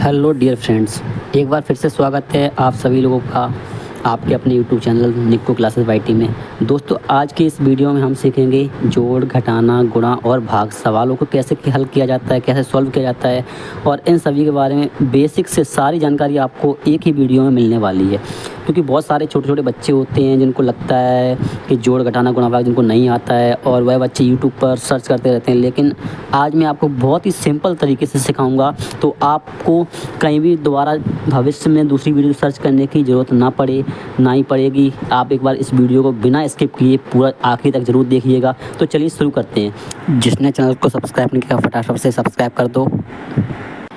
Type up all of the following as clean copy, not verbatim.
Hello dear friends, एक बार फिर से स्वागत है आप सभी लोगों का आपके अपने YouTube channel Nikku classes YT में। दोस्तों, आज की इस वीडियो में हम सीखेंगे जोड़, घटाना, गुणा और भाग सवालों को कैसे हल किया जाता है, कैसे सॉल्व किया जाता है और इन सभी के बारे में बेसिक से सारी जानकारी आपको एक ही वीडियो में मिलने वाली है। क्योंकि बहुत सारे छोटे छोटे बच्चे होते हैं जिनको लगता है कि जोड़, घटाना, गुणा, भाग जिनको नहीं आता है और वह बच्चे यूट्यूब पर सर्च करते रहते हैं, लेकिन आज मैं आपको बहुत ही सिंपल तरीके से सिखाऊंगा तो आपको कहीं भी दोबारा भविष्य में दूसरी वीडियो सर्च करने की ज़रूरत ना ही पड़ेगी। आप एक बार इस वीडियो को बिना स्किप किए पूरा आखिर तक ज़रूर देखिएगा। तो चलिए शुरू करते हैं। जिसने चैनल को सब्सक्राइब नहीं किया फटाफट से सब्सक्राइब कर दो।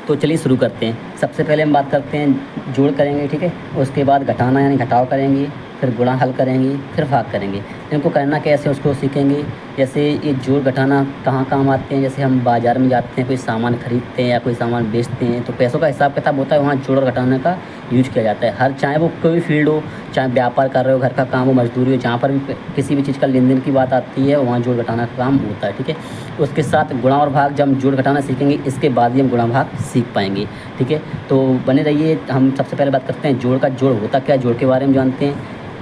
तो चलिए शुरू करते हैं। सबसे पहले हम बात करते हैं जोड़ करेंगे, ठीक है। उसके बाद घटाना यानी घटाव करेंगे, फिर गुणा हल करेंगे, फिर भाग करेंगे। इनको करना कैसे उसको सीखेंगे। जैसे ये जोड़ घटाना कहाँ काम आते हैं, जैसे हम बाज़ार में जाते हैं, कोई सामान खरीदते हैं या कोई सामान बेचते हैं तो पैसों का हिसाब किताब होता है, वहाँ जोड़ और घटाने का यूज किया जाता है। हर चाहे वो कोई भी फील्ड हो, चाहे व्यापार कर रहे हो, घर का काम हो, मजदूरी हो, जहाँ पर भी किसी भी चीज़ का लेन देन की बात आती है वहाँ जोड़ घटाना का काम होता है, ठीक है। उसके साथ गुणा और भाग, जब हम जोड़ घटाना सीखेंगे इसके बाद ही हम गुणा भाग सीख पाएंगे, ठीक है। तो बने रहिए। हम सबसे पहले बात करते हैं जोड़ का। जोड़ होता क्या है, जोड़ के बारे में जानते हैं।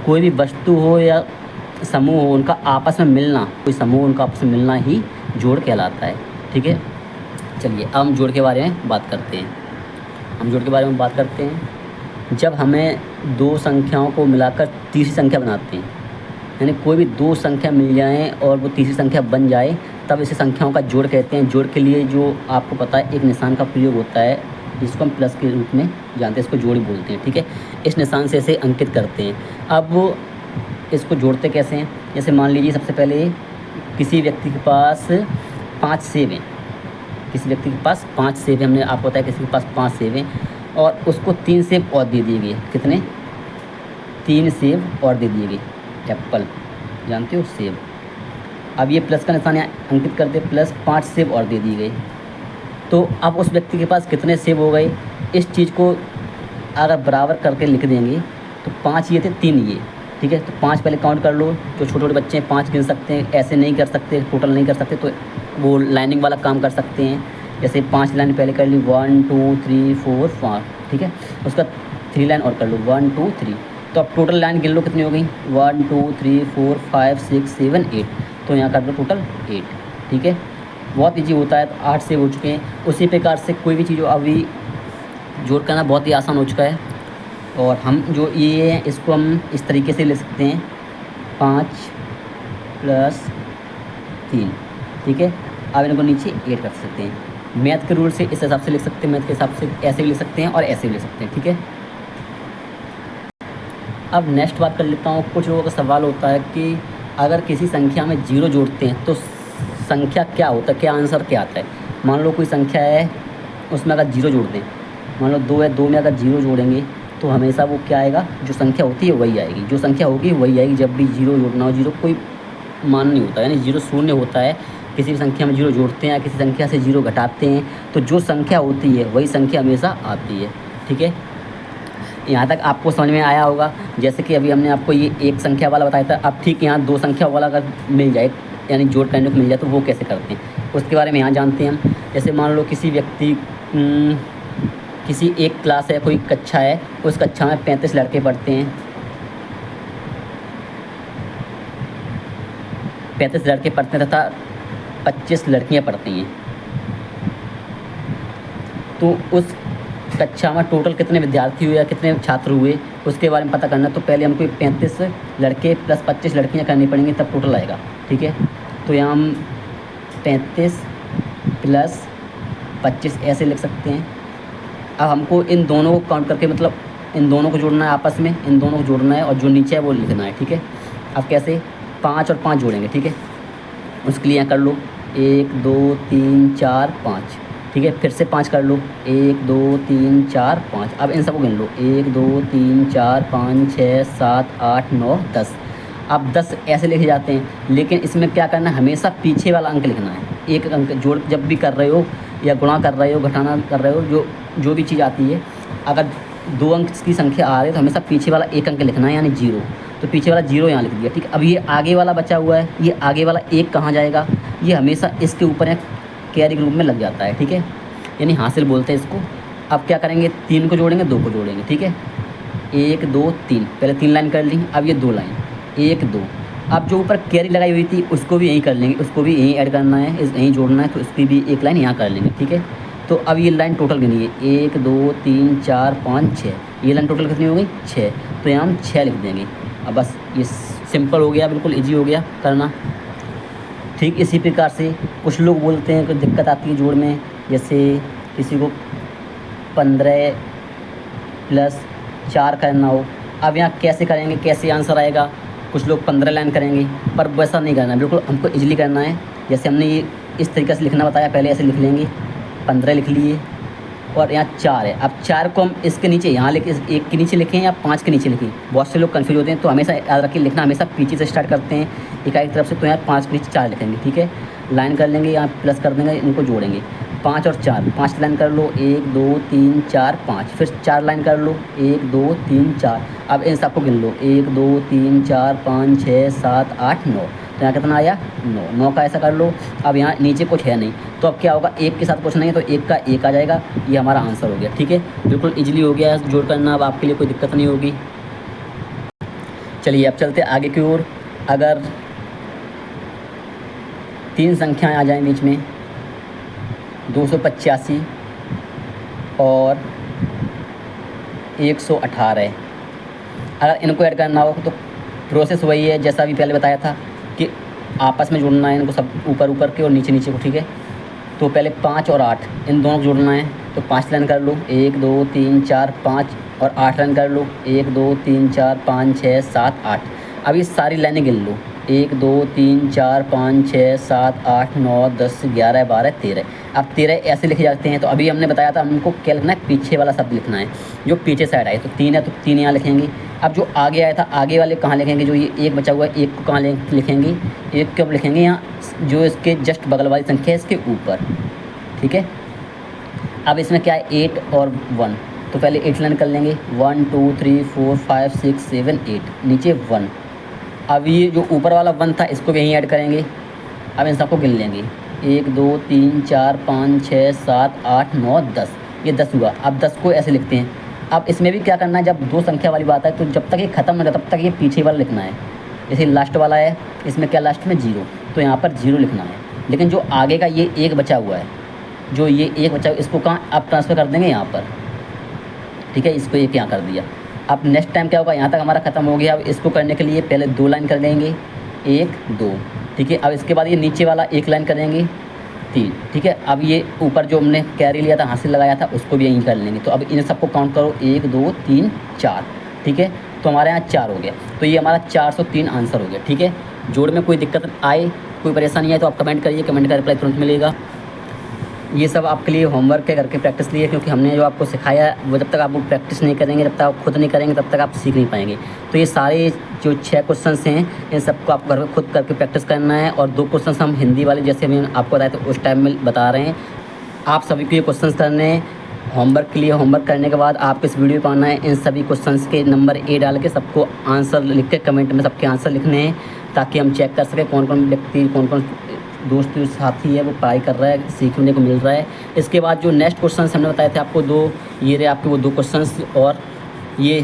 कोई भी वस्तु हो या समूह हो, उनका आपस में मिलना, कोई समूह उनका आपस में मिलना ही जोड़ कहलाता है, ठीक है। चलिए अब हम जोड़ के बारे में बात करते हैं। जब हमें दो संख्याओं को मिलाकर तीसरी संख्या बनाते हैं, यानी कोई भी दो संख्या मिल जाए और वो तीसरी संख्या बन जाए, तब इसे संख्याओं का जोड़ कहते हैं। जोड़ के लिए जो आपको पता है एक निशान का प्रयोग होता है जिसको हम प्लस के रूप में जानते हैं, इसको जोड़ बोलते हैं, ठीक है। इस निशान से इसे अंकित करते हैं। अब वो इसको जोड़ते कैसे हैं। जैसे मान लीजिए सबसे पहले किसी व्यक्ति के पास 5 सेब हैं, हमने आपको बताया किसी के पास 5 सेब हैं और उसको 3 सेब और दे दिए गए। कितने? 3 सेब और दे दिए गए। एप्पल जानते हो, सेब। अब ये प्लस का निशान यहाँ अंकित कर दे, प्लस 5 सेब और दे दिए गए। तो अब उस व्यक्ति के पास कितने सेब हो गए। इस चीज़ को अगर बराबर करके लिख देंगे तो 5 ये थे, 3 ये, ठीक है। तो 5 पहले काउंट कर लो। जो छोटे छोटे बच्चे हैं 5 गिन सकते हैं, ऐसे नहीं कर सकते, टोटल नहीं कर सकते, तो वो लाइनिंग वाला काम कर सकते हैं। जैसे 5 लाइन पहले कर ली, 1 2 3 4 5, ठीक है। उसका 3 लाइन और कर लो, 1 2 3। तो अब टोटल लाइन गिन लो कितनी हो गई, 1 2 3 4 5 6 7 8। तो यहाँ कर दो टोटल 8, ठीक है। बहुत ईजी होता है। तो 8 सेब हो चुके हैं। उसी प्रकार से कोई भी चीज़ अभी जोड़ करना बहुत ही आसान हो चुका है। और हम जो ये हैं इसको हम इस तरीके से ले सकते हैं, 5 + 3, ठीक है। अब इनको नीचे 8 कर सकते हैं। मैथ के रूल से इस हिसाब से लिख सकते हैं, मैथ के हिसाब से ऐसे भी लिख सकते हैं और ऐसे भी लिख सकते हैं, ठीक है। अब नेक्स्ट बात कर लेता हूँ। कुछ लोगों का सवाल होता है कि अगर किसी संख्या में 0 जोड़ते हैं तो संख्या क्या होता है, क्या आंसर क्या आता है। मान लो कोई संख्या है, उसमें अगर 0 जोड़ दें, मान लो 2 है, 2 में अगर 0 जोड़ेंगे तो हमेशा वो क्या आएगा, जो संख्या होती है वही आएगी, जो संख्या होगी वही आएगी। जब भी 0 जोड़ना हो, 0 कोई मान नहीं होता, यानी 0 शून्य होता है। किसी भी संख्या में 0 जोड़ते हैं या किसी संख्या से 0 घटाते हैं तो जो संख्या होती है वही संख्या हमेशा आती है, ठीक है। यहाँ तक आपको समझ में आया होगा। जैसे कि अभी हमने आपको ये एक संख्या वाला बताया था। अब ठीक यहाँ 2 संख्या वाला अगर मिल जाए, यानी जोड़ करने को मिल जाए, तो वो कैसे करते हैं उसके बारे में यहाँ जानते हैं हम। जैसे मान लो किसी व्यक्ति किसी एक क्लास है, कोई कक्षा है, उस कक्षा में 35 लड़के पढ़ते हैं, 35 लड़के पढ़ते हैं तथा 25 लड़कियाँ पढ़ती हैं। तो उस कक्षा में टोटल कितने विद्यार्थी हुए या कितने छात्र हुए उसके बारे में पता करना। तो पहले हमको 35 लड़के + 25 लड़कियाँ करनी पड़ेंगी, तब टोटल आएगा, ठीक है। तो यहाँ हम 35 + 25 ऐसे लिख सकते हैं। अब हमको इन दोनों को काउंट करके, मतलब इन दोनों को जोड़ना है आपस में, इन दोनों को जोड़ना है और जो नीचे है वो लिखना है, ठीक है। अब कैसे, 5 और 5 जोड़ेंगे, ठीक है। उसके लिए यहाँ कर लो 1 2 3 4 5, ठीक है। फिर से 5 कर लो, 1 2 3 4 5। अब इन सबको गिन लो, 1 2 3 4 5 6 7 8 9 10। अब 10 ऐसे लिखे जाते हैं, लेकिन इसमें क्या करना है, हमेशा पीछे वाला अंक लिखना है। एक अंक जोड़ जब भी कर रहे हो या गुणा कर रहे हो, घटाना कर रहे हो, जो भी चीज़ आती है, अगर 2 अंक की संख्या आ रही है तो हमेशा पीछे वाला एक अंक लिखना है, यानी 0। तो पीछे वाला 0 यहाँ लिख दिया, ठीक है। अब ये आगे वाला बचा हुआ है, ये आगे वाला 1 कहाँ जाएगा, ये हमेशा इसके ऊपर कैरी के रूप में लग जाता है, ठीक है। यानी हासिल बोलते हैं इसको। अब क्या करेंगे, 3 को जोड़ेंगे, 2 को जोड़ेंगे, ठीक है। 1 2 3, पहले 3 लाइन कर ली, अब ये 2 लाइन, 1 2। अब जो ऊपर कैरी लगाई हुई थी उसको भी यहीं कर लेंगे, उसको भी यहीं ऐड करना है, यहीं जोड़ना है, तो उसकी भी एक लाइन यहाँ कर लेंगे, ठीक है। तो अब ये लाइन टोटल गिनिए, 1 2 3 4 5 6, ये लाइन टोटल कितनी हो गई, 6। तो यहाँ हम 6 लिख देंगे। अब बस ये सिंपल हो गया, बिल्कुल ईजी हो गया करना। ठीक इसी प्रकार से कुछ लोग बोलते हैं कि दिक्कत आती है जोड़ में, जैसे किसी को 15 + 4 करना हो। अब यहाँ कैसे करेंगे, कैसे आंसर आएगा, कुछ लोग 15 लाइन करेंगे, पर वैसा नहीं करना है, बिल्कुल हमको इजीली करना है। जैसे हमने ये इस तरीके से लिखना बताया, पहले ऐसे लिख लेंगे, 15 लिख लिए, और यहाँ 4 है। अब 4 को हम इसके नीचे यहाँ लिखे, 1 के नीचे लिखें या 5 के नीचे लिखें, बहुत से लोग कन्फ्यूज होते हैं। तो हमेशा याद रखिए, लिखना हमेशा पीछे से स्टार्ट करते हैं इकाई की तरफ से। तो यहाँ 5 के नीचे 4 लिखेंगे, ठीक है। लाइन कर लेंगे, यहाँ प्लस कर देंगे, इनको जोड़ेंगे, 5 और 4, 5 लाइन कर लो, 1 2 3 4 5, फिर 4 लाइन कर लो, 1 2 3 4। अब इन सबको गिन लो, 1 2 3 4 5 6 7 8 9। तो यहाँ कितना आया, 9। 9 का ऐसा कर लो। अब यहाँ नीचे कुछ है नहीं, तो अब क्या होगा, 1 के साथ कुछ नहीं है, तो 1 का 1 आ जाएगा। ये हमारा आंसर हो गया, ठीक है। बिल्कुल इजीली हो गया जोड़ करना, अब आपके लिए कोई दिक्कत नहीं होगी। चलिए अब चलते आगे की ओर। अगर 3 संख्याएँ आ जाएँ बीच में, 285 और 118, अगर इनको ऐड करना हो तो प्रोसेस वही है जैसा अभी पहले बताया था कि आपस में जोड़ना है इनको, सब ऊपर ऊपर के और नीचे नीचे को, ठीक है। तो पहले 5 और 8 इन दोनों को जोड़ना है, तो 5 लाइन कर लो, 1 2 3 4 5, और 8 लाइन कर लो, 1 2 3 4 5 6 7 8। अब ये सारी लाइनें गिन लो, 1 2 3 4 5 6 7 8 9 10 11 12 13। अब 13 ऐसे लिखे जाते हैं। तो अभी हमने बताया था हमको क्या लिखना है, पीछे वाला शब्द लिखना है, जो पीछे साइड आए। तो 3 है तो 3 यहाँ लिखेंगे। अब जो आगे आया था, आगे वाले कहाँ लिखेंगे, जो ये 1 बचा हुआ है, 1 को कहाँ लिखेंगे, 1 कब लिखेंगे, यहाँ जो इसके जस्ट बगल वाली संख्या है इसके ऊपर, ठीक है। अब इसमें क्या है, 8 और 1, तो पहले 8 लाइन कर लेंगे, 1 2 3 4 5 6 7 8, नीचे 1। अब ये जो ऊपर वाला 1 था इसको भी यहीं ऐड करेंगे। अब इन सबको गिन लेंगे, 1 2 3 4 5 6 7 8 9 10, ये 10 हुआ। अब 10 को ऐसे लिखते हैं। अब इसमें भी क्या करना है, जब 2 संख्या वाली बात है तो जब तक ये ख़त्म नहीं होता तब तक ये पीछे वाला लिखना है। जैसे लास्ट वाला है, इसमें क्या लास्ट में 0, तो यहाँ पर 0 लिखना है। लेकिन जो आगे का ये 1 बचा हुआ है, जो ये 1 बचा हुआ, इसको कहाँ अब ट्रांसफ़र कर देंगे यहाँ पर, ठीक है। इसको 1 यहाँ कर दिया। अब नेक्स्ट टाइम क्या होगा, यहाँ तक हमारा ख़त्म हो गया। अब इसको करने के लिए पहले 2 लाइन कर लेंगे, 1 2, ठीक है। अब इसके बाद ये नीचे वाला 1 लाइन करेंगे, 3, ठीक है। अब ये ऊपर जो हमने कैरी लिया था, हासिल लगाया था, उसको भी यहीं कर लेंगे। तो अब इन सबको काउंट करो, 1 2 3 4, ठीक है। तो हमारे यहाँ 4 हो गया। तो ये हमारा 403 आंसर हो गया, ठीक है। जोड़ में कोई दिक्कत आए, कोई परेशानी आए तो आप कमेंट करिए, कमेंट का रिप्लाई तुरंत मिलेगा। ये सब आपके लिए होमवर्क है, करके प्रैक्टिस लिए, क्योंकि हमने जो आपको सिखाया वो जब तक आप वो प्रैक्टिस नहीं करेंगे, जब तक आप खुद नहीं करेंगे तब तक आप सीख नहीं पाएंगे। तो ये सारे जो 6 क्वेश्चंस हैं इन सबको आपको घर में खुद करके प्रैक्टिस करना है। और 2 क्वेश्चंस हम हिंदी वाले जैसे हमने आपको बताया तो उस टाइम में बता रहे हैं। आप सभी को ये क्वेश्चंस करने हैं होमवर्क के लिए। होमवर्क करने के बाद आपको इस वीडियो पर आना है, इन सभी क्वेश्चंस के नंबर ए डाल के सबको आंसर लिख के कमेंट में सबके आंसर लिखने हैं, ताकि हम चेक कर सकें कौन कौन व्यक्ति, कौन कौन दोस्त साथी है वो पढ़ाई कर रहा है, सीखने को मिल रहा है। इसके बाद जो नेक्स्ट क्वेश्चंस हमने बताए थे आपको 2, ये रहे आपके वो 2 क्वेश्चंस, और ये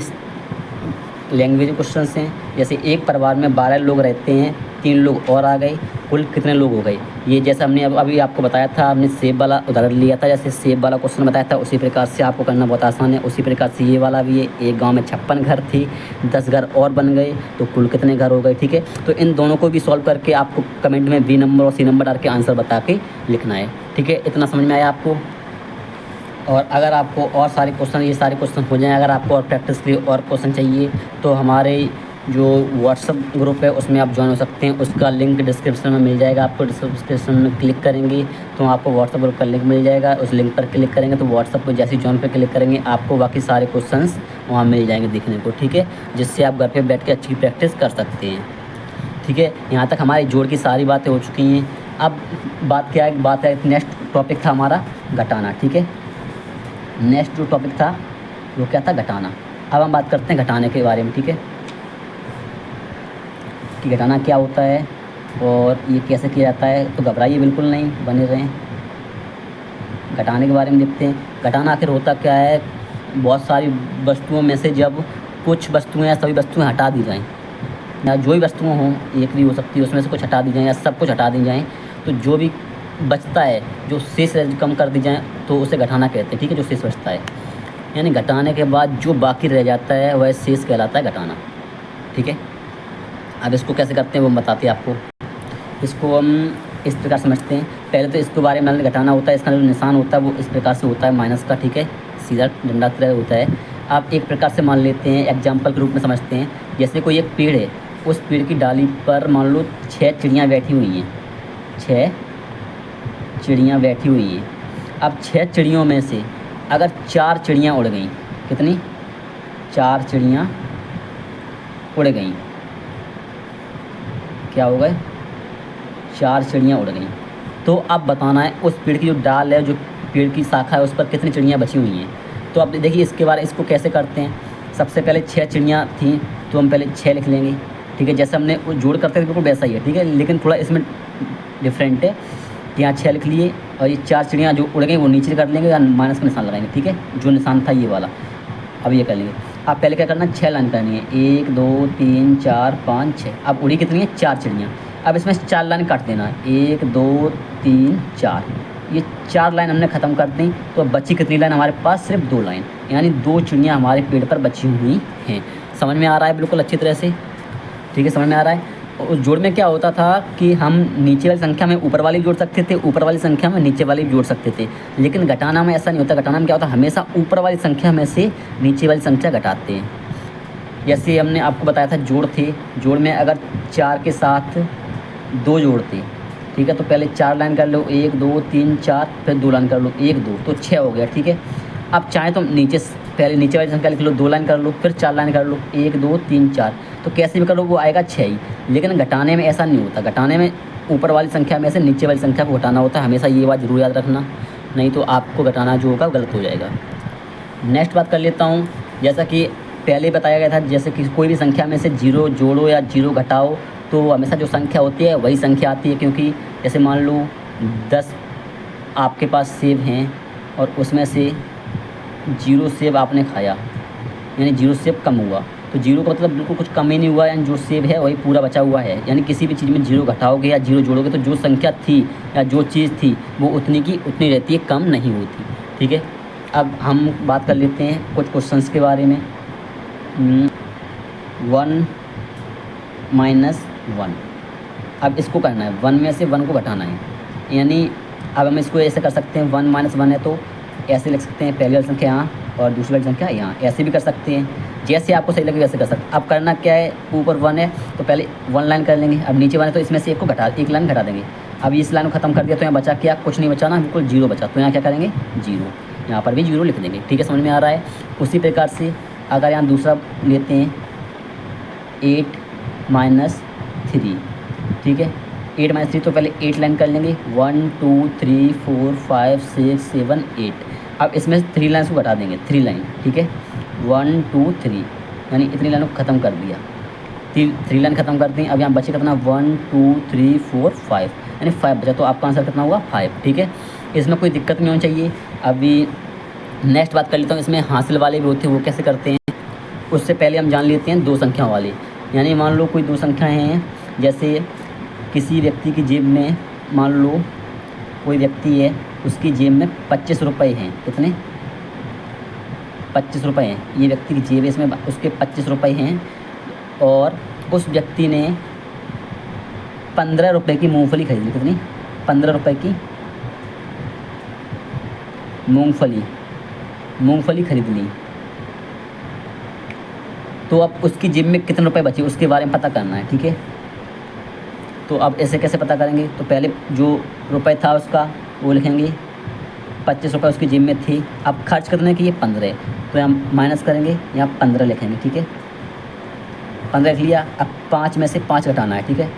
लैंग्वेज क्वेश्चंस हैं। जैसे एक परिवार में 12 लोग रहते हैं, 3 लोग और आ गए, कुल कितने लोग हो गए। ये जैसा हमने अभी आपको बताया था, हमने सेब वाला उदाहरण लिया था, जैसे सेब वाला क्वेश्चन बताया था, उसी प्रकार से आपको करना बहुत आसान है। उसी प्रकार से ये वाला भी है, एक गांव में 56 घर थे, 10 घर और बन गए, तो कुल कितने घर हो गए, ठीक है। तो इन दोनों को भी सॉल्व करके आपको कमेंट में बी नंबर और सी नंबर डाल के आंसर बता के लिखना है, ठीक है। इतना समझ में आया आपको। और अगर आपको और सारे क्वेश्चन, ये सारे क्वेश्चन हो जाएं, अगर आपको और प्रैक्टिस के लिए और क्वेश्चन चाहिए तो हमारे जो व्हाट्सअप ग्रुप है उसमें आप ज्वाइन हो सकते हैं। उसका लिंक डिस्क्रिप्शन में मिल जाएगा। आपको डिस्क्रिप्शन में क्लिक करेंगे तो आपको व्हाट्सअप ग्रुप का लिंक मिल जाएगा। उस लिंक पर क्लिक करेंगे तो व्हाट्सअप पर जैसे ज्वाइन पर क्लिक करेंगे आपको बाकी सारे क्वेश्चंस वहाँ मिल जाएंगे देखने को, ठीक है। जिससे आप घर पर बैठ के अच्छी प्रैक्टिस कर सकते हैं, ठीक है। यहाँ तक हमारी जोड़ की सारी बातें हो चुकी हैं। अब बात क्या है, बात है नेक्स्ट टॉपिक था हमारा घटाना, ठीक है। नेक्स्ट जो टॉपिक था वो क्या था, घटाना। अब हम बात करते हैं घटाने के बारे में, ठीक है, कि घटाना क्या होता है और ये कैसे किया जाता है। तो घबराइए बिल्कुल नहीं, बने रहें। घटाने के बारे में देखते हैं। घटाना आखिर होता क्या है, बहुत सारी वस्तुओं में से जब कुछ वस्तुएं या सभी वस्तुएं हटा दी जाएं, या जो भी वस्तुएं हों, एक भी हो सकती है, उसमें से कुछ हटा दी जाएं या सब कुछ हटा दी जाएं, तो जो भी बचता है, जो शेष कम कर दी जाए, तो उसे घटाना कहते हैं। ठीक है, जो शेष बचता है, यानी घटाने के बाद जो बाकी रह जाता है वह शेष कहलाता है घटाना। ठीक है, अब इसको कैसे करते हैं वो हम बताते हैं आपको। इसको हम इस प्रकार समझते हैं। पहले तो इसके बारे में घटाना होता है, इसका जो निशान होता है वो इस प्रकार से होता है माइनस का। ठीक है, सीधा डंडा तरह होता है। आप एक प्रकार से मान लेते हैं, एग्जाम्पल के रूप में समझते हैं। जैसे कोई एक पेड़ है, उस पेड़ की डाली पर मान लो 6 चिड़ियाँ बैठी हुई हैं, 6 चिड़ियाँ बैठी हुई हैं। अब 6 चिड़ियों में से अगर 4 चिड़ियाँ उड़ गईं, कितनी, 4 चिड़ियाँ उड़ गईं, क्या हो गए, 4 चिड़ियाँ उड़ गईं। तो अब बताना है उस पेड़ की जो डाल है, जो पेड़ की शाखा है, उस पर कितनी चिड़ियाँ बची हुई हैं। तो अब देखिए इसके बारे इसको कैसे करते हैं। सबसे पहले 6 चिड़ियाँ थीं, तो हम पहले 6 लिख लेंगे। ठीक है, जैसे हमने वो जोड़ करते थे बिल्कुल वैसा ही है। ठीक है, लेकिन थोड़ा इसमें डिफरेंट है। यहाँ 6 लिख लिए, और ये 4 चिड़ियाँ जो उड़ गई वो नीचे कर लेंगे या माइनस का निशान लगाएंगे। ठीक है, जो निशान था ये वाला, अब ये कर लेंगे। अब पहले क्या करना है, 6 लाइन करनी है, 1 2 3 4 5 6। अब उड़ी कितनी है, 4 चिड़ियाँ। अब इसमें 4 लाइन काट देना है, 1 2 3 4। ये 4 लाइन हमने ख़त्म कर दी, तो अब बची कितनी लाइन हमारे पास, सिर्फ 2 लाइन, यानी 2 चिड़ियाँ हमारे पेड़ पर बची हुई हैं। समझ में आ रहा है बिल्कुल अच्छी तरह से। ठीक है, समझ में आ रहा है। उस जोड़ में क्या होता था कि हम नीचे वाली संख्या में ऊपर वाली जोड़ सकते थे, ऊपर वाली संख्या में नीचे वाली जोड़ सकते थे। लेकिन घटाना में ऐसा नहीं होता। घटाना में क्या होता है, हमेशा ऊपर वाली संख्या में से नीचे वाली संख्या घटाते हैं। जैसे हमने आपको बताया था जोड़ थे, जोड़ में अगर 4 के साथ 2 जोड़ते, ठीक है, तो पहले 4 लाइन कर लो, 1 2 3 4, फिर 2 लाइन कर लो, 1 2, तो 6 हो गया। ठीक है, अब चाहे तो नीचे पहले नीचे वाली संख्या लिख लो, 2 लाइन कर लो, फिर 4 लाइन कर लो, 1 2 3 4, तो कैसे भी कर लो वो आएगा 6 ही। लेकिन घटाने में ऐसा नहीं होता। घटाने में ऊपर वाली संख्या में से नीचे वाली संख्या को घटाना होता है। हमेशा ये बात जरूर याद रखना, नहीं तो आपको घटाना जो होगा गलत हो जाएगा। नेक्स्ट बात कर लेता हूँ। जैसा कि पहले बताया गया था, जैसे कि कोई भी संख्या में से 0 जोड़ो या 0 घटाओ, तो हमेशा जो संख्या होती है वही संख्या आती है। क्योंकि जैसे मान लो 10 आपके पास सेब हैं और उसमें से 0 सेब आपने खाया, यानी 0 सेब कम हुआ, तो 0 का मतलब बिल्कुल कुछ कम ही नहीं हुआ, यानी जो सेब है वही पूरा बचा हुआ है। यानी किसी भी चीज़ में 0 घटाओगे या 0 जोड़ोगे तो जो संख्या थी या जो चीज़ थी वो उतनी की उतनी रहती है, कम नहीं होती। ठीक है, अब हम बात कर लेते हैं कुछ क्वेश्चंस के बारे में। 1 माइनस 1, अब इसको करना है, 1 में से 1 को घटाना है। यानी अब हम इसको ऐसे कर सकते हैं, 1 माइनस 1 है तो ऐसे लिख सकते हैं, पहली वाली संख्या यहाँ और दूसरी वाली संख्या यहाँ, ऐसे भी कर सकते हैं। जैसे आपको सही लगे वैसे कर सकते हैं। अब करना क्या है, ऊपर 1 है तो पहले 1 लाइन कर लेंगे, अब नीचे 1 है तो इसमें से एक लाइन घटा देंगे। अब इस लाइन को ख़त्म कर दिया तो यहाँ बचा क्या, कुछ नहीं बचा ना, बिल्कुल 0 बचा, तो यहाँ क्या करेंगे 0, यहाँ पर भी 0 लिख देंगे। ठीक है, समझ में आ रहा है। उसी प्रकार से अगर यहाँ दूसरा लेते हैं 8 माइनस 3, ठीक है, 8 माइनस 3 तो पहले 8 लाइन कर लेंगे, 1 2 3 4 5 6 7 8। अब इसमें से 3 लाइन को घटा देंगे, 3 लाइन, ठीक है, 1 2 3, यानी इतनी लाइनों को ख़त्म कर दिया, 3 लाइन ख़त्म कर दी। अब यहाँ बचे कितना, 1 2 3 4 5, यानी 5 बचा, तो आपका आंसर कितना हुआ 5। ठीक है, इसमें कोई दिक्कत नहीं होनी चाहिए। अभी नेक्स्ट बात कर लेता हूँ, इसमें हासिल वाले भी होते हैं, वो कैसे करते हैं। उससे पहले हम जान लेते हैं 2 संख्या वाले। यानी मान लो कोई 2 संख्याएँ हैं, जैसे किसी व्यक्ति की जेब में, मान लो कोई व्यक्ति है, उसकी जेब में 25 रुपये हैं, कितने, 25 रुपये हैं। ये व्यक्ति की जेब है, इसमें उसके 25 रुपये हैं, और उस व्यक्ति ने 15 रुपये की मूंगफली खरीद ली, कितनी, 15 रुपये की मूंगफली खरीद ली। तो अब उसकी जेब में कितने रुपए बचे उसके बारे में पता करना है। ठीक है, तो अब ऐसे कैसे पता करेंगे, तो पहले जो रुपए था उसका वो लिखेंगे, 25 रुपये उसकी जेब में थी। अब खर्च कितने की, 15, तो हम माइनस करेंगे, यहाँ 15 लिखेंगे। ठीक है, 15 लिख लिया। अब 5 में से 5 घटाना है। ठीक है,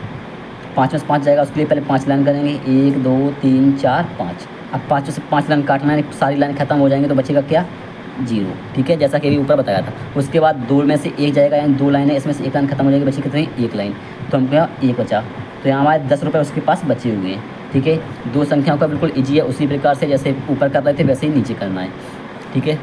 5 में से 5 जाएगा, उसके लिए पहले 5 लाइन करेंगे, 1 2 3 4 5। अब 5 में से 5 लाइन काटना है, सारी लाइन ख़त्म हो जाएंगे तो बचेगा क्या, 0। ठीक है, जैसा कि अभी ऊपर बताया था। उसके बाद 2 में से 1 जाएगा, यानी 2 लाइन है, इसमें से 1 लाइन खत्म हो जाएगी, बची कितनी, 1 लाइन, तो हमको यहाँ 1 बचा, तो यहाँ हमारे 10 रुपये उसके पास बचे हुए हैं। ठीक है। दो संख्याओं का बिल्कुल ईजी है, उसी प्रकार से जैसे ऊपर कर रहे थे वैसे ही नीचे करना है, ठीक है।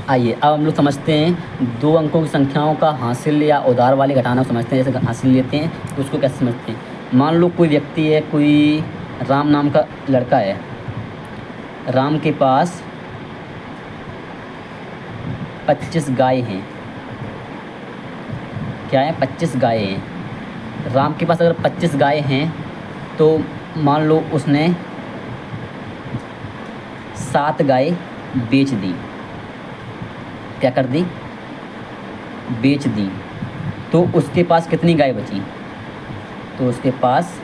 आइए अब हम लोग समझते हैं दो अंकों की संख्याओं का हासिल या उधार वाले घटाना समझते हैं। जैसे हासिल लेते हैं तो उसको कैसे समझते हैं। मान लो कोई व्यक्ति है, कोई राम नाम का लड़का है, राम के पास 25 गाय हैं। क्या है? 25 गाय हैं। राम के पास अगर 25 गाय हैं तो मान लो उसने 7 गाय बेच दी। क्या कर दी? बेच दी। तो उसके पास कितनी गाय बची? तो उसके पास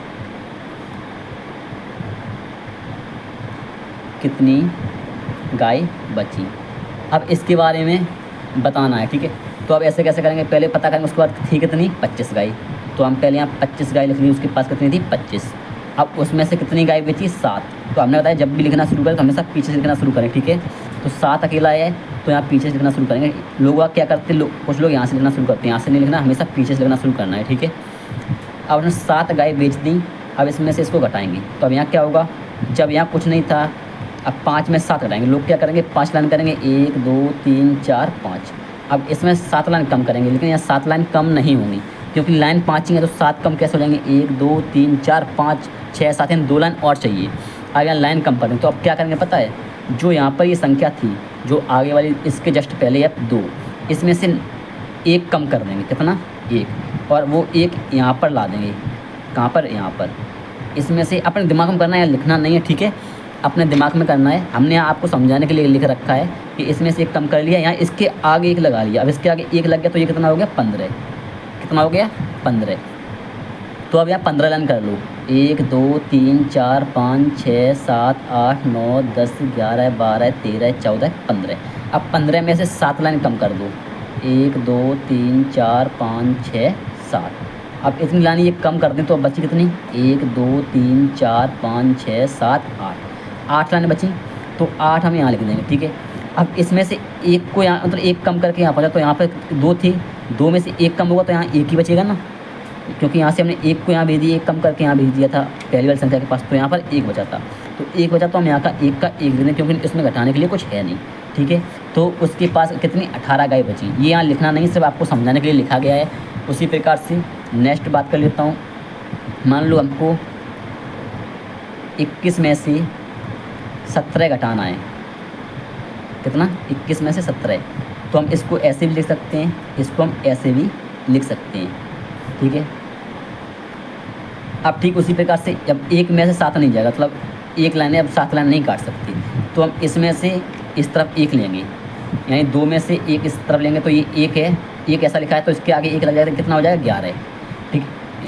कितनी गाय बची, अब इसके बारे में बताना है, ठीक है। तो अब ऐसे कैसे करेंगे, पहले पता करेंगे, उसके बाद थी कितनी? 25 गाय। तो हम पहले यहाँ 25 गाय लिख ली, उसके पास कितनी थी? 25। अब उसमें से कितनी गाय बेची? 7। तो हमने बताया जब भी लिखना शुरू करें तो हमेशा पीछे से लिखना शुरू करें, ठीक है। तो 7 अकेला है तो यहाँ पीछे से लिखना शुरू करेंगे। लोग क्या करते हैं, कुछ लोग यहाँ से लिखना शुरू करते हैं, यहाँ से नहीं लिखना, हमेशा पीछे से लिखना शुरू करना है, ठीक है। अब हमने 7 गाय बेच दी। अब इसमें से इसको घटाएंगे तो अब यहाँ क्या होगा, जब यहाँ कुछ नहीं था, अब 5 में 7 घटाएंगे। लोग क्या करेंगे, 5 लाइन करेंगे, 1 2 3 4 5। अब इसमें 7 लाइन कम करेंगे, लेकिन यहाँ 7 लाइन कम नहीं होंगी क्योंकि लाइन 5 ही है, तो 7 कम कैसे हो जाएंगे? 1 2 3 4 5 6 7, यानी 2 लाइन और चाहिए। अब यहाँ लाइन कम करेंगे तो अब क्या करेंगे पता है, जो यहाँ पर ये संख्या थी, जो आगे वाली इसके जस्ट पहले है 2, इसमें से 1 कम कर देंगे। कितना? 1। और वो 1 यहाँ पर ला देंगे। कहाँ पर? यहाँ पर। इसमें से अपने दिमाग में करना है, लिखना नहीं है, ठीक है। अपने दिमाग में करना है। हमने आपको समझाने के लिए लिख रखा है कि इसमें से 1 कम कर लिया, यहाँ इसके आगे 1 लगा लिया। अब इसके आगे 1 लग गया तो ये कितना हो गया? 15। कितना हो गया? 15। तो अब यहाँ 15 लाइन कर लो, 1 2 3 4 5 6 7 8 9 10 11 12 13 14 15। अब 15 में से 7 लाइन कम कर दो, 1 2 3 4 5 6 7। अब इतनी लाइन ये कम कर दें तो अब बची कितनी? 1 2 3 4 5 6 7 8। 8 लाइन बची, तो 8 हम यहाँ लिख देंगे, ठीक है। अब इसमें से 1 को यहाँ मतलब 1 कम करके यहाँ पर, तो यहाँ पर 2 थी, 2 में से 1 कम होगा तो यहाँ 1 ही बचेगा ना, क्योंकि यहाँ से हमने 1 को यहाँ भेज दिया, 1 कम करके यहाँ भेज दिया था पहली वाली संख्या के पास, तो यहाँ पर 1 बचा था। तो 1 बचा तो हम यहाँ का 1 लिख दें, क्योंकि इसमें घटाने के लिए कुछ है नहीं, ठीक है। तो उसके पास कितनी? 18 गाय बची। ये यहाँ लिखना नहीं, सिर्फ आपको समझाने के लिए लिखा गया है। उसी प्रकार से नेक्स्ट बात कर लेता हूँ। मान लो हमको 21 में से 17 घटाना है। कितना? 21 में से 17। तो हम इसको ऐसे भी लिख सकते हैं, इसको हम ऐसे भी लिख सकते हैं, ठीक है। अब ठीक उसी प्रकार से जब 1 में से 7 नहीं जाएगा, मतलब 1 लाइन है, अब 7 लाइन नहीं काट सकती, तो हम इसमें से इस तरफ 1 लेंगे, यानी 2 में से 1 इस तरफ लेंगे, तो ये 1 है, 1 ऐसा लिखा है तो इसके आगे 1 लग जाएगा, कितना हो जाएगा? 11, ठीक।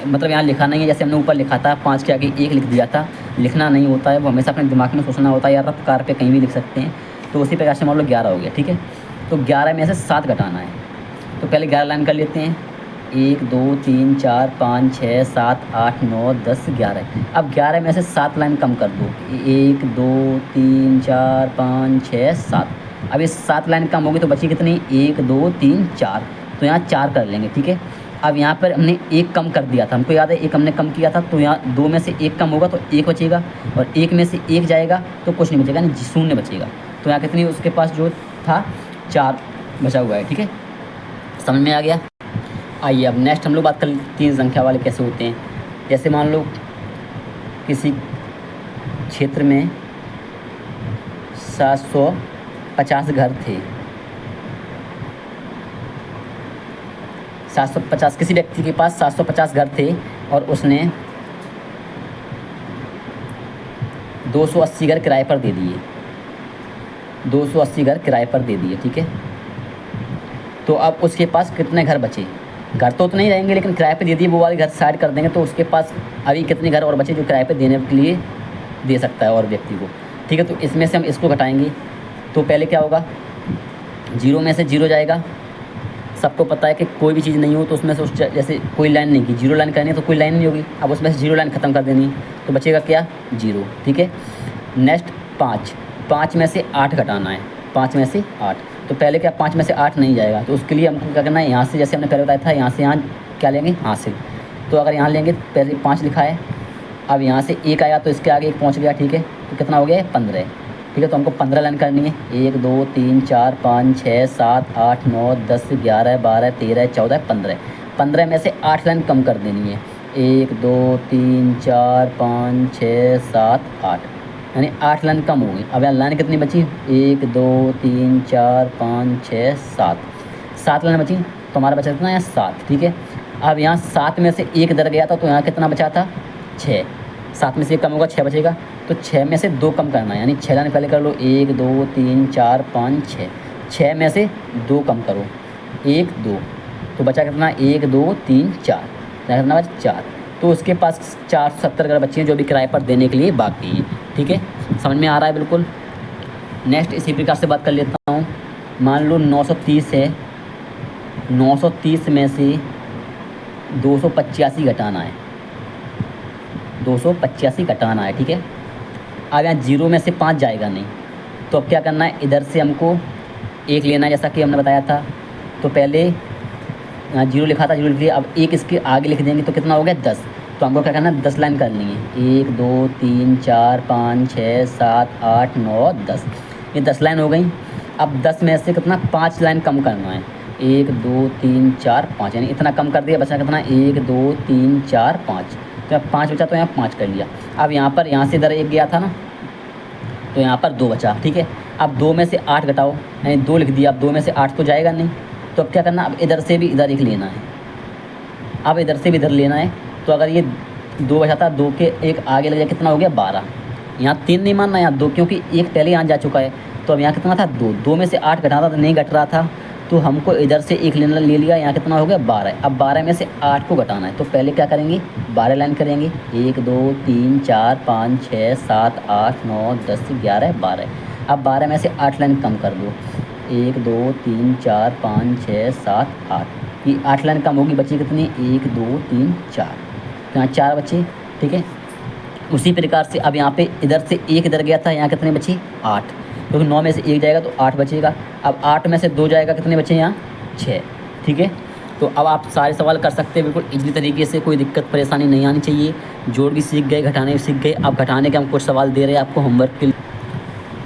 मतलब यहाँ लिखा नहीं है, जैसे हमने ऊपर लिखा था 5 के आगे 1 लिख दिया था, लिखना नहीं होता है, वो हमेशा अपने दिमाग में सोचना होता है, या रफ कार पे कहीं भी लिख सकते हैं। तो उसी प्रकार से मान लो 11 हो गया, ठीक है। तो 11 में से 7 घटाना है, तो पहले 11 लाइन कर लेते हैं, 1 2 3 4 5 6 7 8 9 10 11। अब 11 में से 7 लाइन कम कर दो, 1 2 3 4 5 6 7। अब ये 7 लाइन कम होगी तो बची कितनी? 1 2 3 4, तो यहाँ 4 कर लेंगे, ठीक है। अब यहाँ पर हमने 1 कम कर दिया था, हमको याद है 1 हमने कम किया था, तो यहाँ 2 में से 1 कम होगा तो 1 बचेगा, और 1 में से 1 जाएगा तो कुछ नहीं बचेगा, नहीं 0 बचेगा। तो यहाँ कितनी उसके पास जो था 4 बचा हुआ है, ठीक है। समझ में आ गया? आइए अब नेक्स्ट हम लोग बात कर 3 संख्या वाले कैसे होते हैं। जैसे मान लो किसी क्षेत्र में 750 घर थे, 750, किसी व्यक्ति के पास 750 घर थे और उसने 280 घर किराए पर दे दिए, 280 घर किराए पर दे दिए, ठीक है। तो अब उसके पास कितने घर बचे? घर तो नहीं रहेंगे, लेकिन किराए पे दे दिए, वो वाले घर साइड कर देंगे, तो उसके पास अभी कितने घर और बचे जो किराए पे देने के लिए दे सकता है और व्यक्ति को, ठीक है। तो इसमें से हम इसको घटाएंगे, तो पहले क्या होगा, 0 में से 0 जाएगा। सबको पता है कि कोई भी चीज़ नहीं हो तो उसमें से जैसे कोई लाइन नहीं की, 0 लाइन करनी है तो कोई लाइन नहीं होगी, अब उसमें से 0 लाइन ख़त्म कर देनी, तो बचेगा क्या? 0, ठीक है। नेक्स्ट 5 में से 8 घटाना है, 5 में से 8, तो पहले क्या 5 में से 8 नहीं जाएगा, तो उसके लिए हमको क्या करना है, यहाँ से जैसे हमने पहले बताया था, यहाँ से यहाँ क्या लेंगे? हासिल। तो अगर यहाँ लेंगे, पहले 5 लिखा है, अब यहाँ से एक आया तो इसके आगे एक पहुँच गया, ठीक है, तो कितना हो गया 15, ठीक है। तो हमको 15 लाइन करनी है, 1 2 3 4 5 6 7 8 9 10 11 12 13 14 15, 15 में से 8 लाइन कम कर देनी है, 1 2 3 4 5 6 7 8, यानी 8 लाइन कम हो गई। अब यहाँ लाइन कितनी बची, 1 2 3 4 5 6 7, 7 लाइन बची, तो हमारा बचा कितना है 7, ठीक है। अब यहाँ 7 में से एक इधर गया था, तो यहाँ कितना बचा था 6, 7 में से एक कम होगा 6 बचेगा, तो 6 में से 2 कम करना है, यानी 6 लाइन पहले कर लो, 1 2 3 4 5 6, 6 में से 2 कम करो, 1 2, तो बचा कितना 1 2 3 4, कितना बचा 4, तो उसके पास 470 अगर बच्चे हैं जो भी किराए पर देने के लिए बाकी है, ठीक है। समझ में आ रहा है बिल्कुल। नेक्स्ट इसी प्रकार से बात कर लेता हूँ। मान लो 930 है, 930 में से 285 घटाना है, 285 घटाना है, ठीक है। अब यहाँ 0 में से 5 जाएगा नहीं, तो अब क्या करना है, इधर से हमको 1 लेना है, जैसा कि हमने बताया था। तो पहले यहाँ 0 लिखा था, 0 लिख लिया, अब 1 इसके आगे लिख देंगे तो कितना हो गया 10, तो हमको क्या करना है 10 लाइन करनी है, 1 2 3 4 5 6 7 8 9 10, ये 10 लाइन हो गई। अब 10 में से कितना 5 लाइन कम करना है, 1 2 3 4 5, यानी इतना कम कर दिया, बचा कितना 1 2 3 4 5, तो यहाँ 5 बचा, तो यहाँ 5 कर लिया। अब यहाँ पर यहाँ से इधर 1 गया था ना, तो यहाँ पर 2 बचा, ठीक है। अब 2 में से 8 घटाओ, यानी 2 लिख दिया, अब 2 में से 8 तो जाएगा नहीं, तो अब क्या करना, अब इधर से भी इधर 1 लेना है, अब इधर से भी इधर लेना है। तो अगर ये 2 बचा था, 2 के 1 आगे लग जाए, कितना हो गया 12, यहाँ 3 नहीं मानना, यहाँ 2, क्योंकि 1 पहले यहाँ जा चुका है। तो अब यहाँ कितना था 2, 2 में से 8 घटाना था, नहीं घट रहा था, तो हमको इधर से 1 लेना ले लिया, यहाँ कितना हो गया 12। अब 12 में से 8 को घटाना है, तो पहले क्या करेंगे 12 लाइन करेंगे, 1 2 3 4 5 6 7 8 9 10 11 12। अब 12 में से 8 लाइन कम कर दो, 1 2 3 4 5 6 7 8, ये 8 लाइन कम होगी, बची कितनी 1 2 3 4, यहाँ 4 बचे, ठीक है। उसी प्रकार से अब यहाँ पे इधर से 1 इधर गया था, यहाँ कितने बची 8, क्योंकि 9 में से 1 जाएगा तो 8 बचेगा। अब 8 में से 2 जाएगा, कितने बचे यहाँ 6, ठीक है। तो अब आप सारे सवाल कर सकते हैं बिल्कुल इजीली तरीके से, कोई दिक्कत परेशानी नहीं आनी चाहिए। जोड़ भी सीख गए, घटाने भी सीख गए। अब घटाने के हम कुछ सवाल दे रहे हैं आपको होमवर्क के लिए,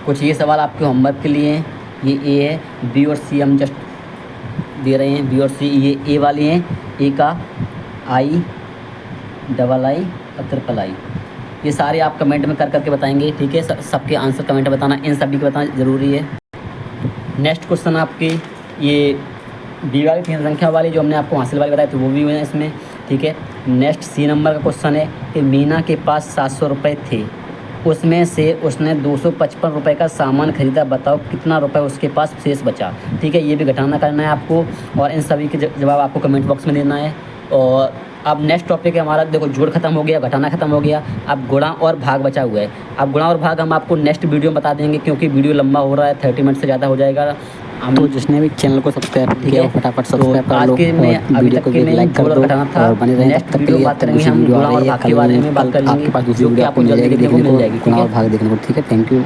कुछ ये सवाल आपके होमवर्क के लिए हैं। ये ए है, बी और सी हम जस्ट दे रहे हैं, बी और सी ये ए वाले हैं, ए का आई डबल आई और ट्रिपल आई, ये सारे आप कमेंट में कर करके बताएंगे, ठीक है। सबके आंसर कमेंट में बताना, इन सभी को बताना ज़रूरी है। नेक्स्ट क्वेश्चन आपके ये डी वाली 3 संख्या वाली जो हमने आपको हासिल वाली बताई थी वो भी है इसमें, ठीक है। नेक्स्ट सी नंबर का क्वेश्चन है कि मीना के पास 700 रुपये थे, उसमें से उसने 255 रुपये का सामान खरीदा, बताओ कितना रुपए उसके पास शेष बचा, ठीक है। ये भी घटाना करना है आपको, और इन सभी के जवाब आपको कमेंट बॉक्स में देना है। और अब नेक्स्ट टॉपिक है हमारा, देखो जोड़ खत्म हो गया, घटाना खत्म हो गया, अब गुणा और भाग बचा हुआ है। अब गुणा और भाग हम आपको नेक्स्ट वीडियो में बता देंगे, क्योंकि वीडियो लंबा हो रहा है, 30 मिनट से ज़्यादा हो जाएगा। हम तो जिसने भी चैनल को सब्सक्राइब किया है फटाफट सब्सक्राइब कर लो, आज के में अभी तक के लाइक कर दो और बने रहें। नेक्स्ट वीडियो बात करेंगे हम गुणा और भाग के बारे में बात करेंगे, आपके पास दूसरी जो कि वीडियो आपको आपको जल्दी देखने को मिल जाएगी, ठीक है। गुणा और भाग देखने को, ठीक है। Thank you.